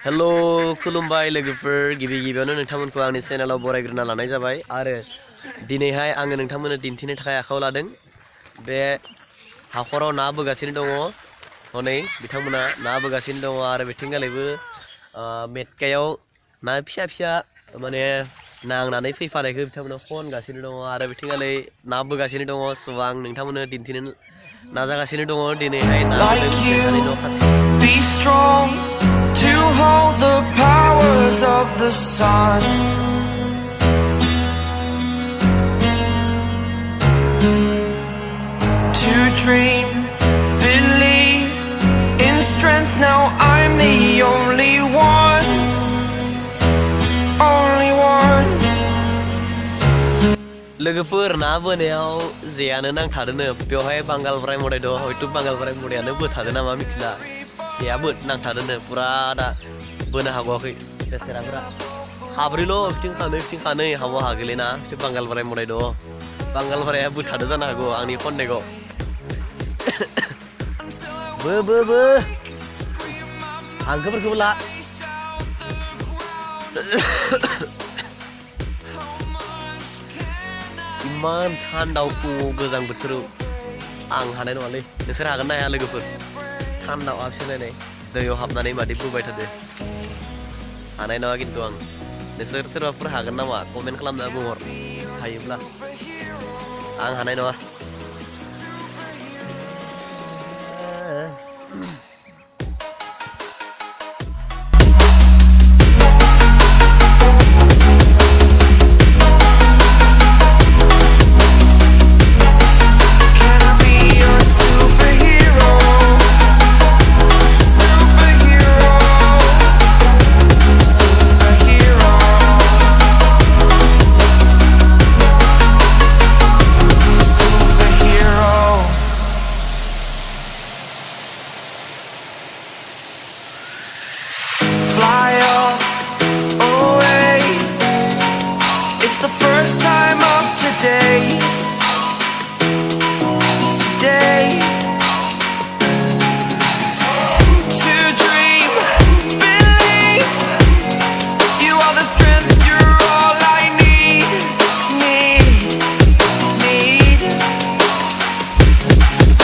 Hello खुलुमबाय लोगोफोर गिबि गिबियावनो नोंथांमोनखौ आंनि चेनेलाव बरायग्रोना लानाय जाबाय आरो दिनैहाय आङो नोंथांमोननो दिन्थिनो थाखाय आखायाव लादों बे हाखराव ना बोगासिनो दङ हनै बिथांमोना ना बोगासिनो दङ आरो बिथिंगालैबो मेटकायाव ना फिसा फिसा माने नांनानै फैफानायखौ बिथांमोना खनगासिनो दङ आरो बिथिंगालै ना बोगासिनो दङ स' आं नोंथांमोननो दिन्थिनो नाजागासिनो दङ दिनैहाय ना बोदों जोंहानि न' खाथि to hold the powers of the sun. To dream, believe in strength. Now I'm the only one. Only one. लोगोफोर ना बोनायाव जेयानो नांथादोनो बेवहाय बांगाल बोराय मदाय दं हयथ' बांगाल बोराय मदायानो बोथादो नामा मिथिला जेयाबो नांथादोनो पुरा दा बोनो हागवाखै बेसेराफोरा खाब्रैल' बिथिं खानै हावा हागोलैना बिसोर बांगाल बोराय मदाय दं बांगाल बोराया बोथादो जानो हागौ आंनि खन्देखौ बो हांखोफोरखौबो ला इमान थान्दाव फुङाव गोजां बोथोराव आं हानाय नङालै नोंसोर हागोन ना हाया लोगोफोर थान्दाव आबसोलायनाय दैयाव हाबनानै मादै बोबाय थादो हानाय नङा खिन्थु आं नोंसोर सोरबाफोर हागोन नामा कमेन्ट खालामना बुंहर हायोब्ला आं हानाय नङा Fly up, away. It's the first time of today. To dream, believe. You are the strength, you're all I need.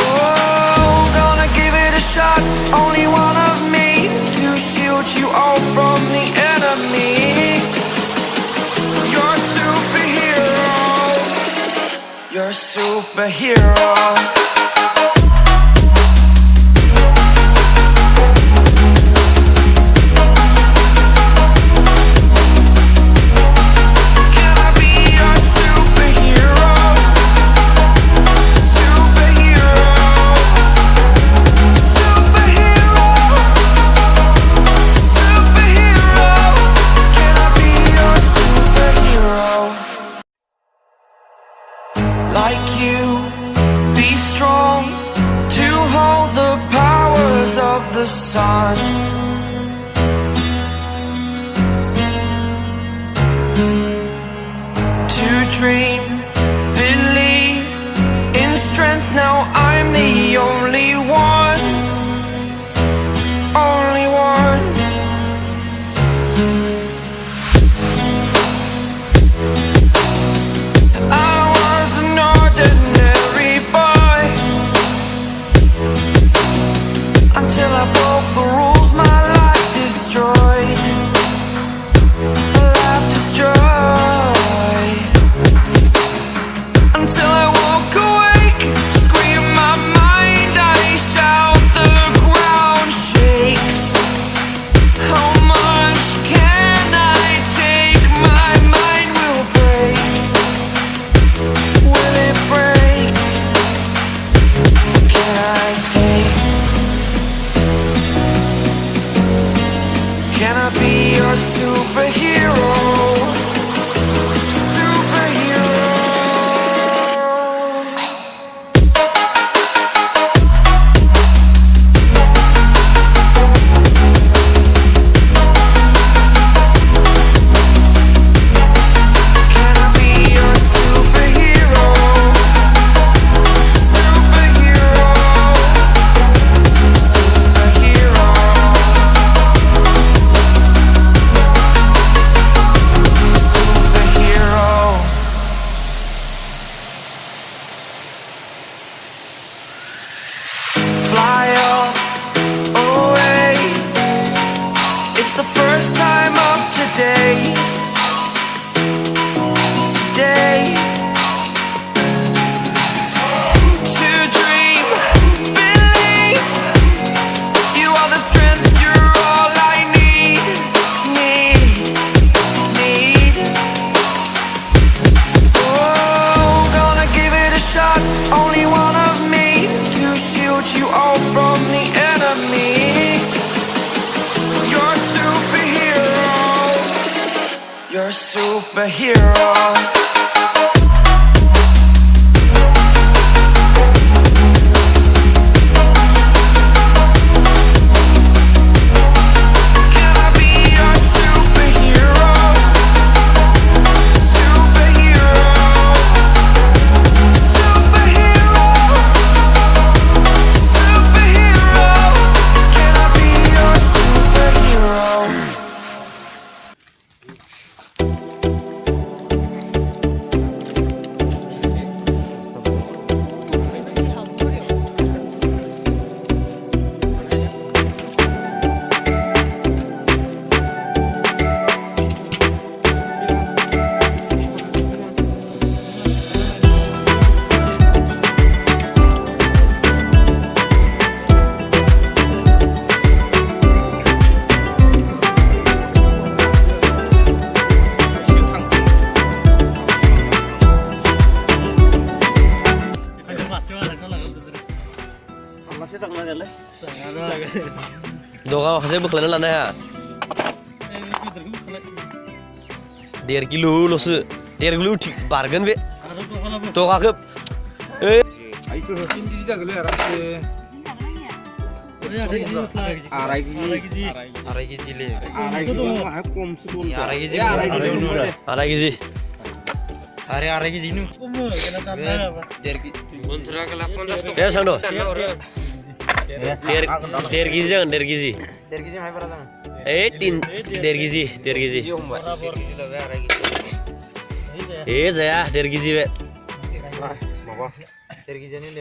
Oh, gonna give it a shot. Only one of me to shield you all from the enemy. You're a superhero. You're a superhero. Can I be your superhero? Superhero. Superhero. Superhero, can I be your superhero? Like you, be strong to hold the powers of the sun. To dream, believe in strength. Now I'm the only one. Only one. I was an ordinary boy until I broke the rules. My life destroyed. Life destroyed. Until I woke awake, scream my mind, I shout, the ground shakes. How much can I take? My mind will break. Will it break? Can I take? Can I be your superhero? Superhero. Can I be your superhero? Superhero. Superhero. the first time of today. Today. To dream, believe. You are the strength, you're all I need. Oh, gonna give it a shot. Only one of me to shield you all from the enemy. You're a superhero. You're a superhero. Can I be your superhero? Superhero. Superhero. Superhero. Can I be your superhero? Doga hasil bukan lana ya. 1.5 kilo losu 1.5 kilo ठीक bargain be. Doga ke Itu hindi jagle arate. Arai gizi le. Arai gizi mah kom sebelum. Arai gizi. Arai gizi nu. Bantara kala 50 ya sando. 1.5 gizi. 1.5 gizi mai berapa? 1.5 gizi. Jaya 1.5 gizi be. Baba. 1.5 gizi ni.